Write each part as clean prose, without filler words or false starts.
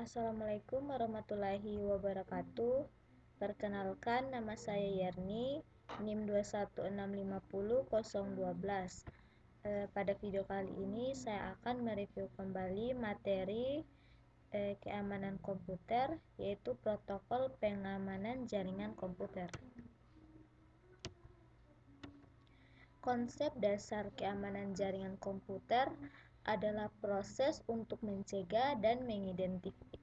Assalamualaikum warahmatullahi wabarakatuh. Perkenalkan, nama saya Yerni, NIM 21650.012. Pada video kali ini saya akan mereview kembali materi keamanan komputer, yaitu protokol pengamanan jaringan komputer. Konsep dasar keamanan jaringan komputer adalah proses untuk mencegah dan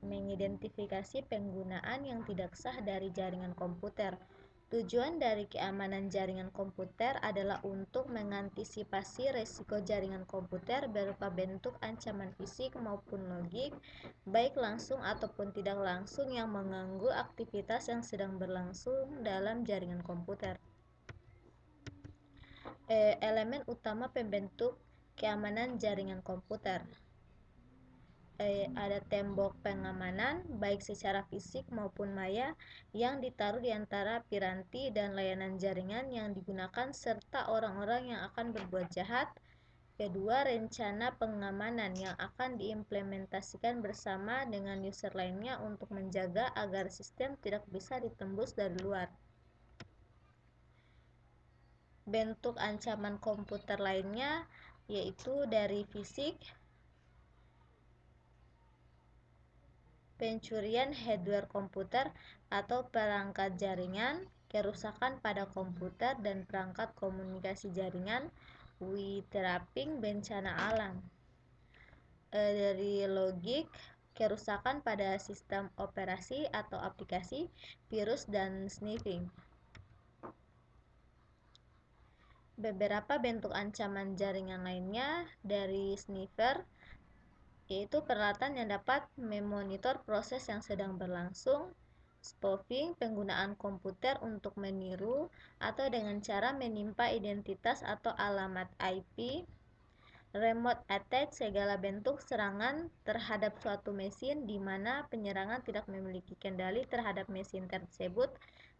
mengidentifikasi penggunaan yang tidak sah dari jaringan komputer. Tujuan dari keamanan jaringan komputer adalah untuk mengantisipasi resiko jaringan komputer berupa bentuk ancaman fisik maupun logik, baik langsung ataupun tidak langsung, yang mengganggu aktivitas yang sedang berlangsung dalam jaringan komputer. Elemen utama pembentuk keamanan jaringan komputer. Ada tembok pengamanan baik secara fisik maupun maya yang ditaruh di antara piranti dan layanan jaringan yang digunakan serta orang-orang yang akan berbuat jahat. Kedua, rencana pengamanan yang akan diimplementasikan bersama dengan user lainnya untuk menjaga agar sistem tidak bisa ditembus dari luar. Bentuk ancaman komputer lainnya yaitu dari fisik, pencurian hardware komputer atau perangkat jaringan, kerusakan pada komputer dan perangkat komunikasi jaringan, trapping, bencana alam. Dari logik, kerusakan pada sistem operasi atau aplikasi, virus dan sniffing. Beberapa bentuk ancaman jaringan lainnya dari sniffer, yaitu peralatan yang dapat memonitor proses yang sedang berlangsung. Spoofing, penggunaan komputer untuk meniru atau dengan cara menimpa identitas atau alamat IP. Remote attack, segala bentuk serangan terhadap suatu mesin di mana penyerangan tidak memiliki kendali terhadap mesin tersebut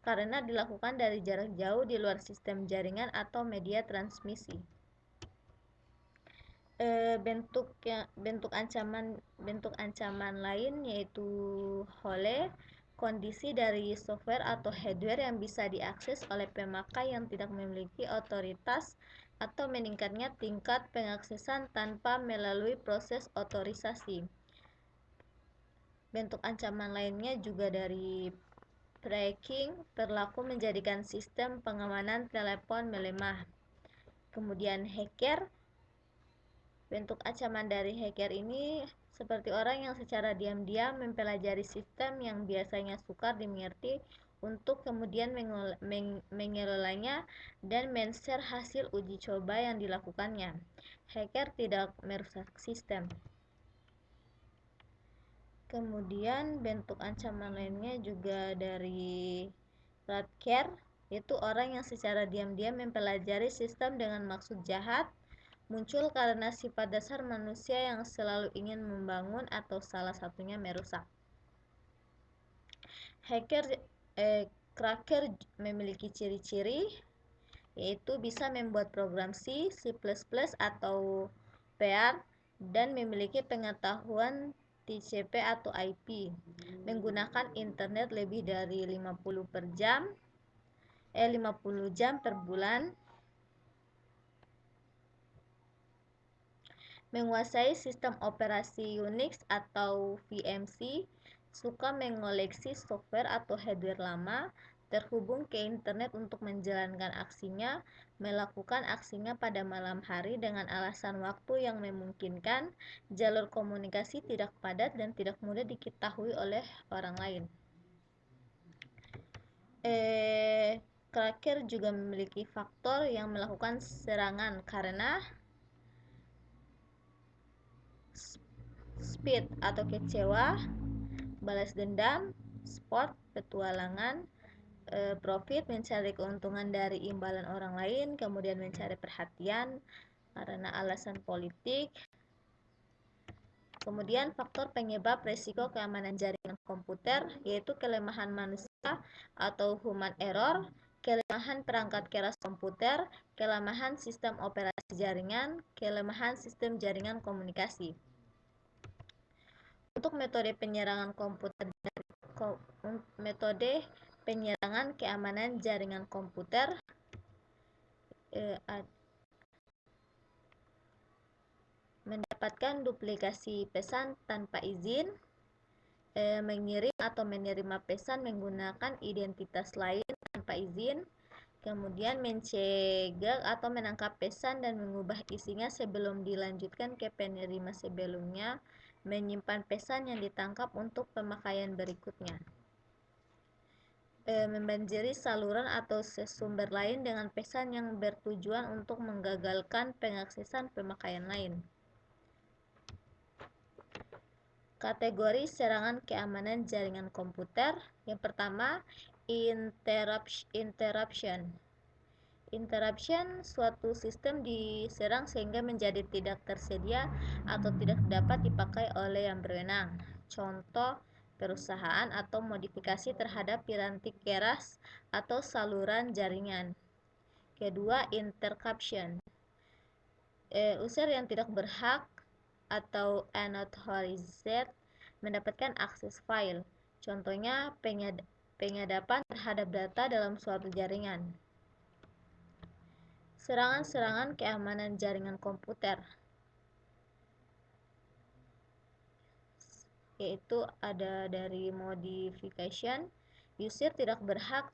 karena dilakukan dari jarak jauh di luar sistem jaringan atau media transmisi. Bentuk ancaman lain yaitu hole, kondisi dari software atau hardware yang bisa diakses oleh pemakai yang tidak memiliki otoritas atau meningkatnya tingkat pengaksesan tanpa melalui proses otorisasi. Bentuk ancaman lainnya juga dari tracking, berlaku menjadikan sistem pengamanan telepon melemah. Kemudian hacker. Bentuk ancaman dari hacker ini seperti orang yang secara diam-diam mempelajari sistem yang biasanya sukar dimengerti untuk kemudian mengelolanya dan men-share hasil uji coba yang dilakukannya. Hacker tidak merusak sistem. Kemudian bentuk ancaman lainnya juga dari hacker, yaitu orang yang secara diam-diam mempelajari sistem dengan maksud jahat, muncul karena sifat dasar manusia yang selalu ingin membangun atau salah satunya merusak. Cracker memiliki ciri-ciri, yaitu bisa membuat program C, C++ atau PR dan memiliki pengetahuan TCP atau IP, menggunakan internet lebih dari 50 jam per bulan, menguasai sistem operasi Unix atau VMC, suka mengoleksi software atau hardware lama, terhubung ke internet untuk menjalankan aksinya, melakukan aksinya pada malam hari dengan alasan waktu yang memungkinkan, jalur komunikasi tidak padat dan tidak mudah diketahui oleh orang lain. Cracker juga memiliki faktor yang melakukan serangan karena speed atau kecewa, balas dendam, sport, petualangan, profit, mencari keuntungan dari imbalan orang lain, kemudian mencari perhatian karena alasan politik. Kemudian faktor penyebab resiko keamanan jaringan komputer yaitu kelemahan manusia atau human error, kelemahan perangkat keras komputer, kelemahan sistem operasi jaringan, kelemahan sistem jaringan komunikasi. Untuk metode penyerangan komputer metode penyerangan keamanan jaringan komputer mendapatkan duplikasi pesan tanpa izin, mengirim atau menerima pesan menggunakan identitas lain tanpa izin, kemudian mencegah atau menangkap pesan dan mengubah isinya sebelum dilanjutkan ke penerima sebelumnya, menyimpan pesan yang ditangkap untuk pemakaian berikutnya, membanjiri saluran atau sumber lain dengan pesan yang bertujuan untuk menggagalkan pengaksesan pemakaian lain. Kategori serangan keamanan jaringan komputer. Yang pertama, interruption. Interruption, suatu sistem diserang sehingga menjadi tidak tersedia atau tidak dapat dipakai oleh yang berwenang. Contoh, perusahaan atau modifikasi terhadap piranti keras atau saluran jaringan. Kedua, interruption. User yang tidak berhak atau unauthorized mendapatkan akses file. Contohnya, penyadapan terhadap data dalam suatu jaringan. Serangan-serangan keamanan jaringan komputer, yaitu ada dari modification. User tidak berhak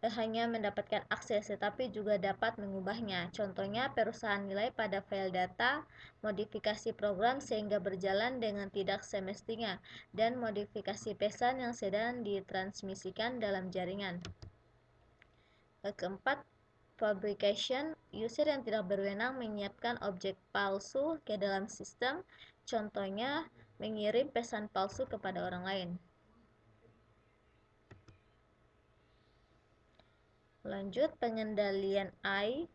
hanya mendapatkan akses, tetapi juga dapat mengubahnya. Contohnya, perusahaan nilai pada file data, modifikasi program sehingga berjalan dengan tidak semestinya, dan modifikasi pesan yang sedang ditransmisikan dalam jaringan. Keempat, fabrication. User yang tidak berwenang menyiapkan objek palsu ke dalam sistem, contohnya mengirim pesan palsu kepada orang lain. Lanjut, pengendalian AI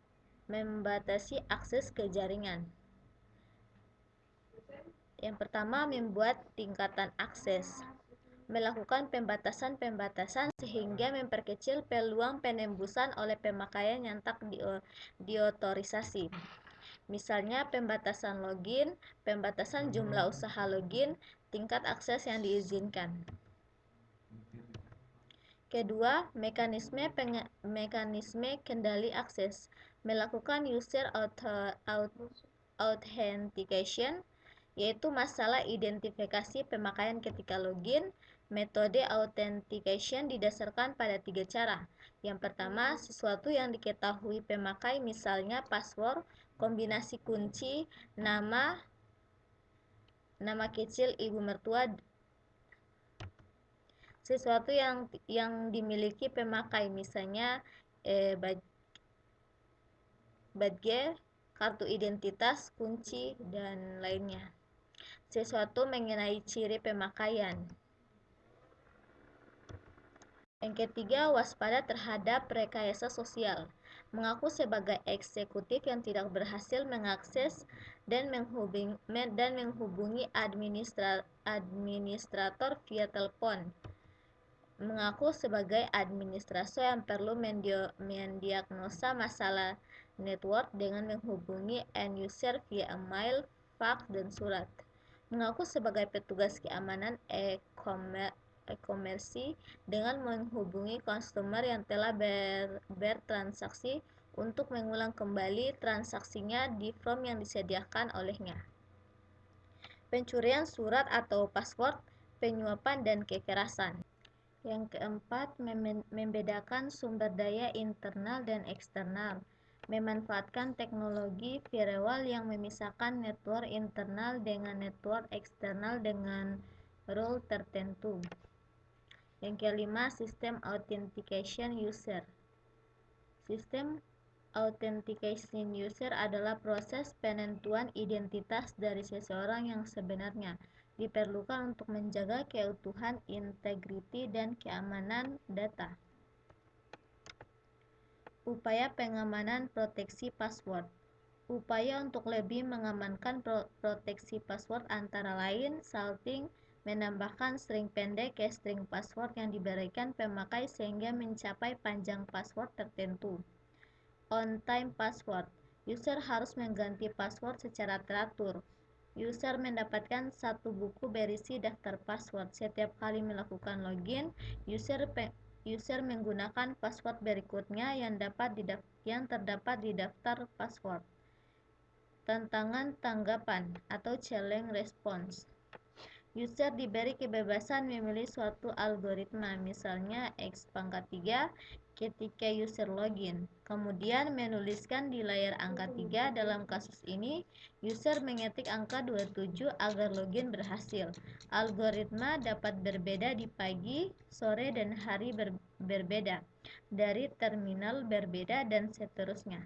membatasi akses ke jaringan. Yang pertama, membuat tingkatan akses. Melakukan pembatasan-pembatasan sehingga memperkecil peluang penembusan oleh pemakaian yang tak diotorisasi. Misalnya pembatasan login, pembatasan jumlah usaha login, tingkat akses yang diizinkan. Kedua, mekanisme kendali akses. Melakukan user authentication, yaitu masalah identifikasi pemakaian ketika login. Metode authentication didasarkan pada 3 cara. Yang pertama, sesuatu yang diketahui pemakai, misalnya password, kombinasi kunci, nama kecil ibu mertua. Sesuatu yang dimiliki pemakai, misalnya badge, kartu identitas, kunci, dan lainnya. Sesuatu mengenai ciri pemakaian. Yang ketiga, waspada terhadap rekayasa sosial. Mengaku sebagai eksekutif yang tidak berhasil mengakses dan menghubungi administrator via telepon. Mengaku sebagai administrator yang perlu mendiagnosa masalah network dengan menghubungi end user via email, fax, dan surat. Mengaku sebagai petugas keamanan e-commerce dengan menghubungi customer yang telah bertransaksi untuk mengulang kembali transaksinya di form yang disediakan olehnya. Pencurian surat atau password, penyuapan, dan kekerasan. Yang keempat, membedakan sumber daya internal dan eksternal. Memanfaatkan teknologi firewall yang memisahkan network internal dengan network eksternal dengan rule tertentu. Yang kelima, sistem authentication user. Sistem authentication user adalah proses penentuan identitas dari seseorang yang sebenarnya diperlukan untuk menjaga keutuhan, integriti, dan keamanan data. Upaya pengamanan proteksi password. Upaya untuk lebih mengamankan proteksi password antara lain salting, menambahkan string pendek ke string password yang diberikan pemakai sehingga mencapai panjang password tertentu. On-time password. User harus mengganti password secara teratur. User mendapatkan satu buku berisi daftar password. Setiap kali melakukan login, user menggunakan password berikutnya yang terdapat di daftar password. Tantangan tanggapan atau challenge response. User diberi kebebasan memilih suatu algoritma, misalnya X⁻³ ketika user login. Kemudian menuliskan di layar angka 3. Dalam kasus ini, user mengetik angka 27 agar login berhasil. Algoritma dapat berbeda di pagi, sore, dan hari berbeda, dari terminal berbeda, dan seterusnya.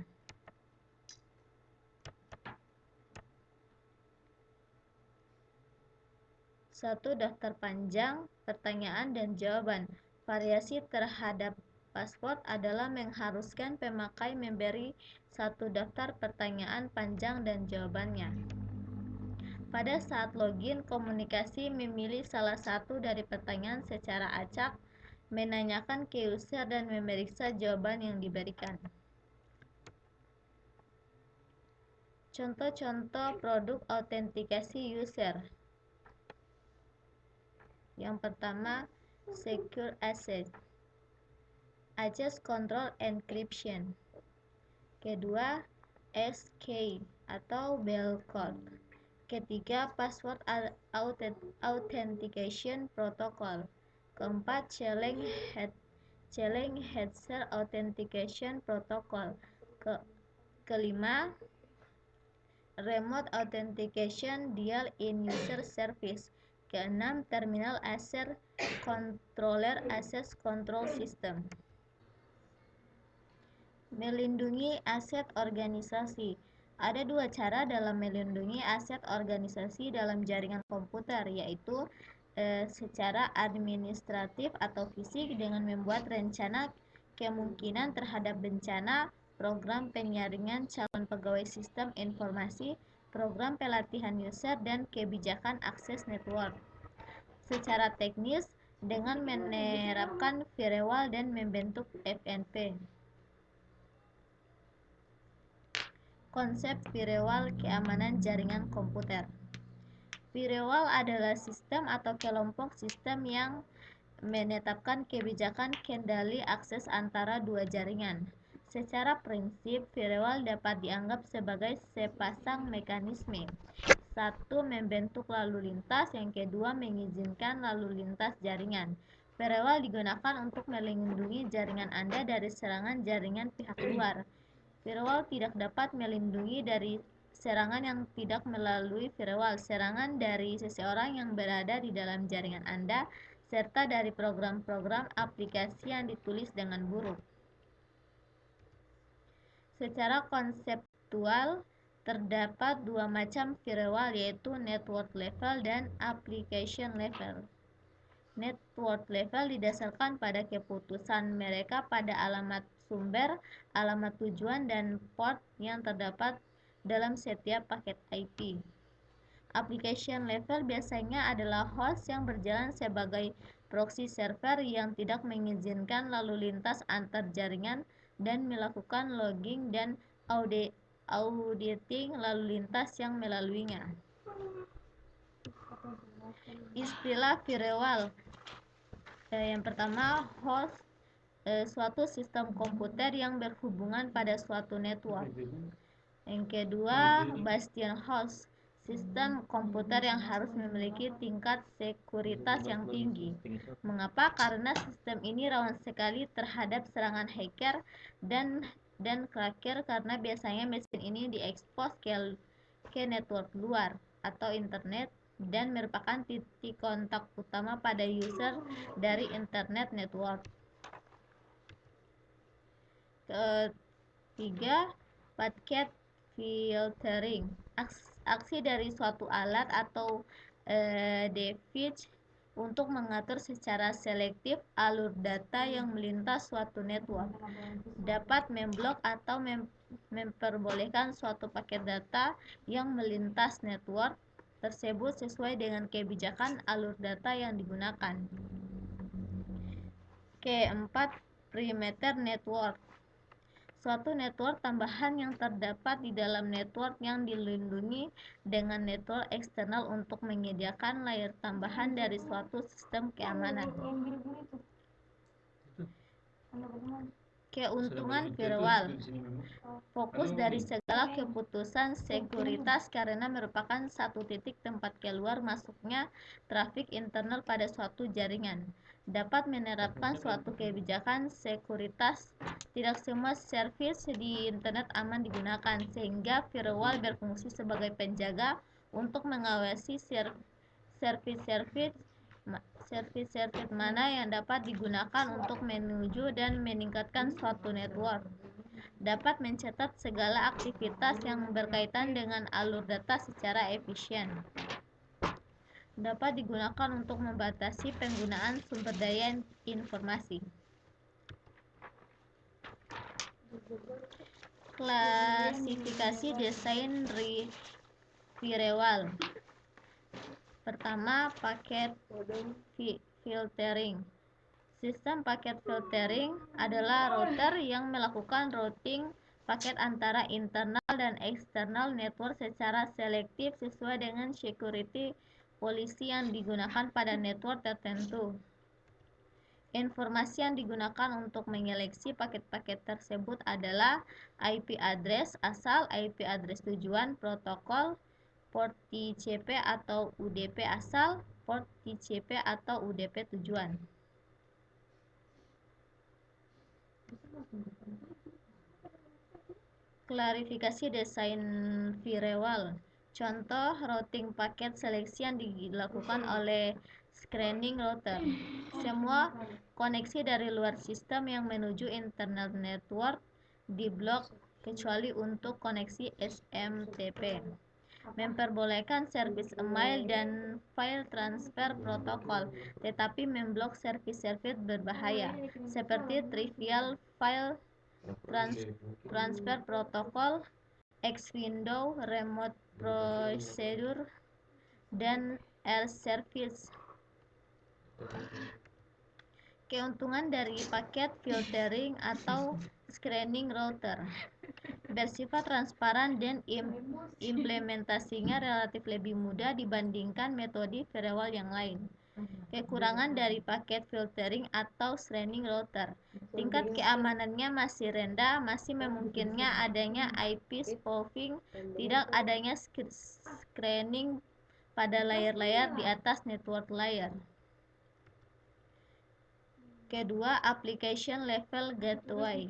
Satu daftar panjang, pertanyaan dan jawaban. Variasi terhadap password adalah mengharuskan pemakai memberi satu daftar pertanyaan panjang dan jawabannya. Pada saat login, komunikasi memilih salah satu dari pertanyaan secara acak, menanyakan ke user dan memeriksa jawaban yang diberikan. Contoh-contoh produk autentikasi user. Yang pertama, Secure Access Control Encryption. Kedua, SK atau Bellcode. Ketiga, Password Authentication Protocol. Keempat, Challenge Header Authentication Protocol. Kelima, Remote Authentication Dial-in User Service. Keenam, Terminal Asset Controller Access Control System. Melindungi aset organisasi. Ada dua cara dalam melindungi aset organisasi dalam jaringan komputer, yaitu secara administratif atau fisik dengan membuat rencana kemungkinan terhadap bencana, program penyaringan calon pegawai sistem informasi, program pelatihan user, dan kebijakan akses network. Secara teknis, dengan menerapkan firewall dan membentuk FNP. Konsep firewall keamanan jaringan komputer. Firewall adalah sistem atau kelompok sistem yang menetapkan kebijakan kendali akses antara dua jaringan. Secara prinsip, firewall dapat dianggap sebagai sepasang mekanisme. Satu, membentuk lalu lintas. Yang kedua, mengizinkan lalu lintas jaringan. Firewall digunakan untuk melindungi jaringan Anda dari serangan jaringan pihak luar. Firewall tidak dapat melindungi dari serangan yang tidak melalui firewall, serangan dari seseorang yang berada di dalam jaringan Anda, serta dari program-program aplikasi yang ditulis dengan buruk. Secara konseptual, terdapat dua macam firewall, yaitu network level dan application level. Network level didasarkan pada keputusan mereka pada alamat sumber, alamat tujuan, dan port yang terdapat dalam setiap paket IP. Application level biasanya adalah host yang berjalan sebagai proxy server yang tidak mengizinkan lalu lintas antar jaringan dan melakukan logging dan auditing lalu lintas yang melaluinya. Istilah firewall. Yang pertama, host, suatu sistem komputer yang berhubungan pada suatu network. Yang kedua, bastion host, sistem komputer yang harus memiliki tingkat sekuritas yang tinggi. Mengapa? Karena sistem ini rawan sekali terhadap serangan hacker dan cracker, karena biasanya mesin ini diekspos ke network luar atau internet dan merupakan titik kontak utama pada user dari internet network. Ketiga, packet filtering, aksi dari suatu alat atau device untuk mengatur secara selektif alur data yang melintas suatu network. Dapat memblok atau memperbolehkan suatu paket data yang melintas network tersebut sesuai dengan kebijakan alur data yang digunakan. Keempat, perimeter network, suatu network tambahan yang terdapat di dalam network yang dilindungi dengan network eksternal untuk menyediakan layer tambahan dari suatu sistem keamanan. Keuntungan firewall. Fokus dari segala keputusan sekuritas karena merupakan satu titik tempat keluar masuknya trafik internal pada suatu jaringan. Dapat menerapkan suatu kebijakan sekuritas. Tidak semua servis di internet aman digunakan, sehingga firewall berfungsi sebagai penjaga untuk mengawasi servis-servis mana yang dapat digunakan untuk menuju dan meningkatkan suatu network. Dapat mencatat segala aktivitas yang berkaitan dengan alur data secara efisien. Dapat digunakan untuk membatasi penggunaan sumber daya informasi. Klasifikasi desain firewall. Pertama, paket filtering. Sistem paket filtering adalah router yang melakukan routing paket antara internal dan eksternal network secara selektif sesuai dengan security policy yang digunakan pada network tertentu. Informasi yang digunakan untuk menyeleksi paket-paket tersebut adalah IP address asal, IP address tujuan, protokol, port TCP atau UDP asal, port TCP atau UDP tujuan. Klarifikasi desain firewall. Contoh routing paket seleksi yang dilakukan oleh screening router. Semua koneksi dari luar sistem yang menuju internal network diblok kecuali untuk koneksi SMTP. Memperbolehkan servis email dan file transfer protokol, tetapi memblok servis-servis berbahaya seperti trivial file transfer protokol, X-Window, remote procedure, dan R-Service. Keuntungan dari paket filtering atau screening router bersifat transparan dan implementasinya relatif lebih mudah dibandingkan metode firewall yang lain. Kekurangan dari paket filtering atau screening router. Tingkat keamanannya masih rendah, masih memungkinkan adanya IP spoofing, tidak adanya screening pada layer-layer di atas network layer. Kedua, application level gateway.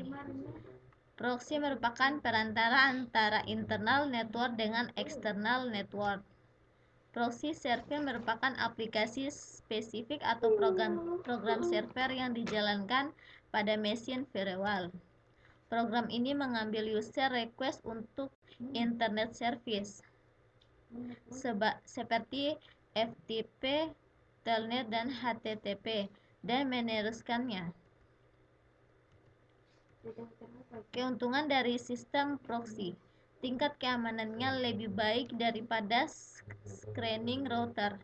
Proxy merupakan perantara antara internal network dengan external network. Proxy server merupakan aplikasi spesifik atau program server yang dijalankan pada mesin firewall. Program ini mengambil user request untuk internet service seperti FTP, Telnet, dan HTTP dan meneruskannya. Keuntungan dari sistem proxy. Tingkat keamanannya lebih baik daripada screening router.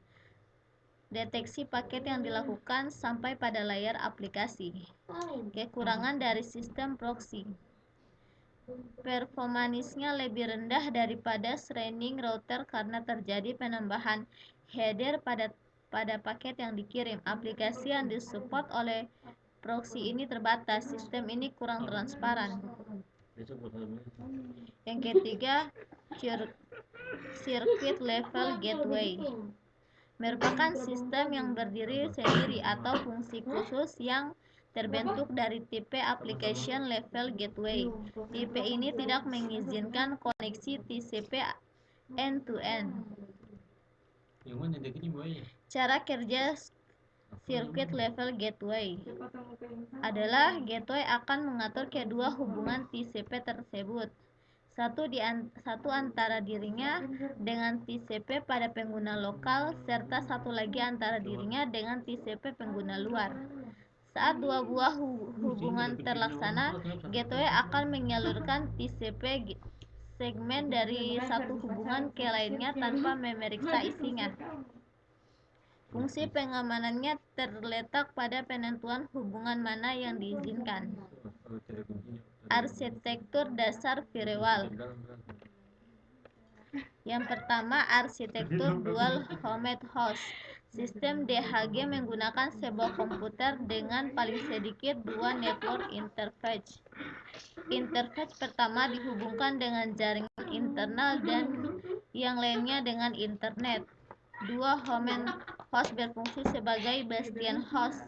Deteksi paket yang dilakukan sampai pada layar aplikasi. Kekurangan dari sistem proxy. Performanisnya lebih rendah daripada screening router karena terjadi penambahan header pada paket yang dikirim. Aplikasi yang disupport oleh proxy ini terbatas. Sistem ini kurang transparan. Yang ketiga, circuit level gateway merupakan sistem yang berdiri sendiri atau fungsi khusus yang terbentuk dari tipe application level gateway. Tipe ini tidak mengizinkan koneksi TCP end-to-end. Cara kerja circuit level gateway adalah gateway akan mengatur kedua hubungan TCP tersebut. Satu antara dirinya dengan TCP pada pengguna lokal, serta satu lagi antara dirinya dengan TCP pengguna luar. Saat dua buah hubungan terlaksana, gateway akan menyalurkan TCP segmen dari satu hubungan ke lainnya tanpa memeriksa isinya. Fungsi pengamanannya terletak pada penentuan hubungan mana yang diizinkan. Arsitektur dasar firewall. Yang pertama, arsitektur dual homed host. Sistem DHG menggunakan sebuah komputer dengan paling sedikit dua network interface. Interface pertama dihubungkan dengan jaringan internal dan yang lainnya dengan internet. Dua homed host berfungsi sebagai bastion host.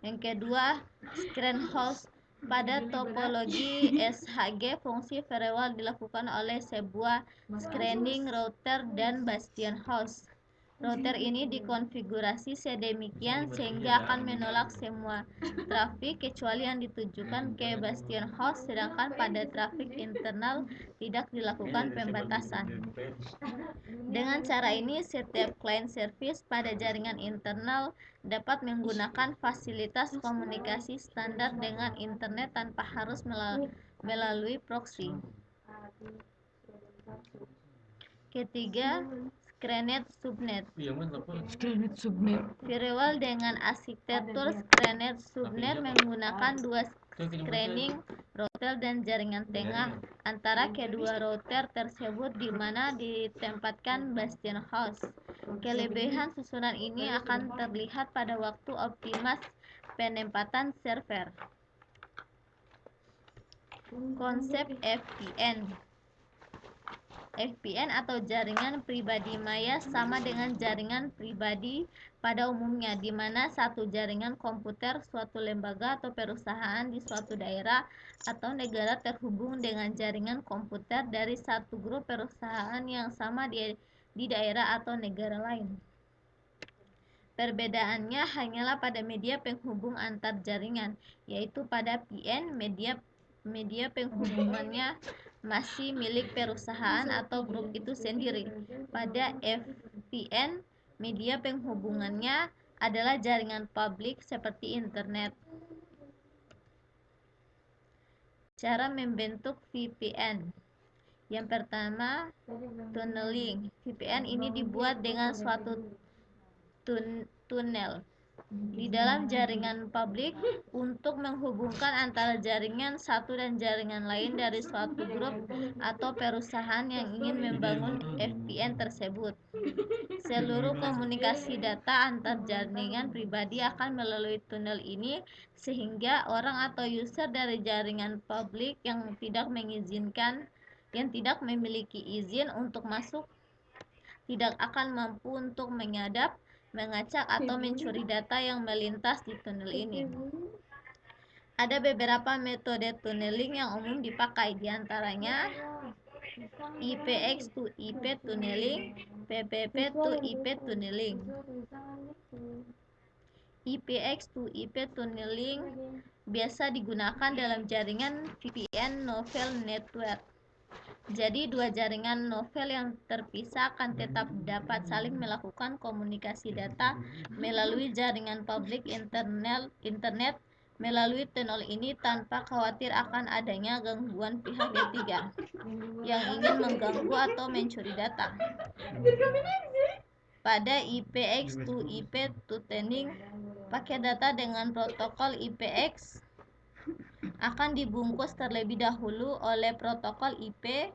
Yang kedua, screen host. Pada topologi SHG, fungsi firewall dilakukan oleh sebuah screening router dan bastion host. Router ini dikonfigurasi sedemikian sehingga akan menolak semua trafik kecuali yang ditujukan ke bastion host, sedangkan pada trafik internal tidak dilakukan pembatasan. Dengan cara ini, setiap client service pada jaringan internal dapat menggunakan fasilitas komunikasi standar dengan internet tanpa harus melalui proxy. Ketiga, screened subnet. Firewall dengan arsitektur screened subnet menggunakan dua screening router dan jaringan tengah antara kedua router tersebut di mana ditempatkan bastion host. Kelebihan susunan ini akan terlihat pada waktu optimas penempatan server. Konsep VPN. VPN atau jaringan pribadi maya sama dengan jaringan pribadi pada umumnya, di mana satu jaringan komputer suatu lembaga atau perusahaan di suatu daerah atau negara terhubung dengan jaringan komputer dari satu grup perusahaan yang sama di daerah atau negara lain. Perbedaannya hanyalah pada media penghubung antar jaringan, yaitu pada VPN media penghubungannya masih milik perusahaan atau grup itu sendiri. Pada VPN, media penghubungannya adalah jaringan publik seperti internet. Cara membentuk VPN. Yang pertama, tunneling. VPN ini dibuat dengan suatu tunnel di dalam jaringan publik untuk menghubungkan antara jaringan satu dan jaringan lain dari suatu grup atau perusahaan yang ingin membangun VPN tersebut. Seluruh komunikasi data antar jaringan pribadi akan melalui tunnel ini, sehingga orang atau user dari jaringan publik yang tidak memiliki izin untuk masuk tidak akan mampu untuk menyadap, mengacak atau mencuri data yang melintas di tunnel ini. Ada beberapa metode tunneling yang umum dipakai, diantaranya IPX to IP tunneling, PPP to IP tunneling. IPX to IP tunneling biasa digunakan dalam jaringan VPN novel network. Jadi dua jaringan novel yang terpisah akan tetap dapat saling melakukan komunikasi data melalui jaringan publik internet melalui tunnel ini tanpa khawatir akan adanya gangguan pihak ketiga yang ingin mengganggu atau mencuri data. Pada IPX to IP tunneling, paket data dengan protokol IPX akan dibungkus terlebih dahulu oleh protokol IP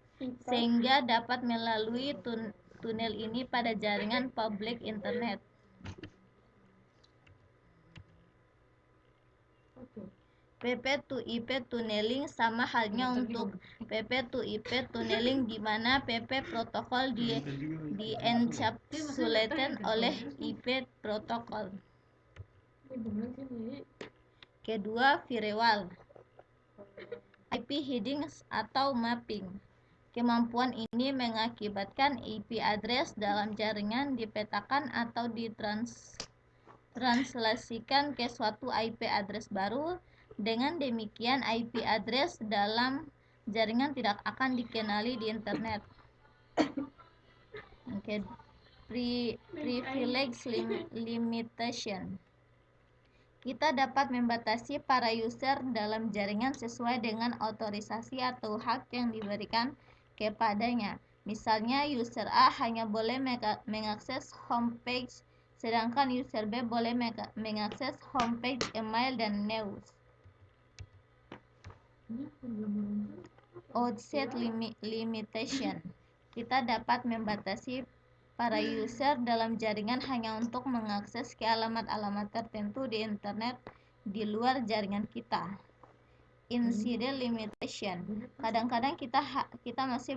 sehingga dapat melalui tunnel ini pada jaringan publik internet. PP to IP tunneling sama halnya untuk PP to IP tunneling, di mana PP protokol di-encapsulated oleh IP protokol. Kedua, firewall. IP hiding atau mapping. Kemampuan ini mengakibatkan IP address dalam jaringan dipetakan atau ditranslasikan ke suatu IP address baru. Dengan demikian, IP address dalam jaringan tidak akan dikenali di internet. Privilege limitation. Kita dapat membatasi para user dalam jaringan sesuai dengan otorisasi atau hak yang diberikan kepadanya. Misalnya, user A hanya boleh mengakses homepage sedangkan user B boleh mengakses homepage, email, dan news. Outset limitation. Kita dapat membatasi para user dalam jaringan hanya untuk mengakses ke alamat-alamat tertentu di internet di luar jaringan kita. Incident limitation. Kadang-kadang kita masih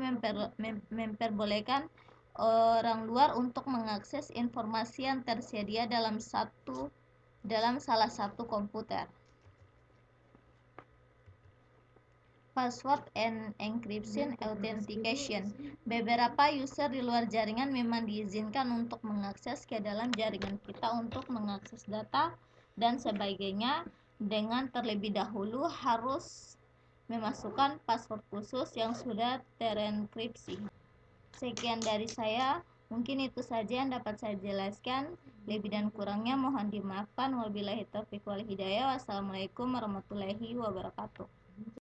memperbolehkan orang luar untuk mengakses informasi yang tersedia dalam salah satu komputer. Password and encryption authentication. Beberapa user di luar jaringan memang diizinkan untuk mengakses ke dalam jaringan kita untuk mengakses data dan sebagainya, dengan terlebih dahulu harus memasukkan password khusus yang sudah terenkripsi. Sekian dari saya, mungkin itu saja yang dapat saya jelaskan. Lebih dan kurangnya mohon dimaafkan. Wabillahi taufiq wal hidayah. Wassalamualaikum warahmatullahi wabarakatuh.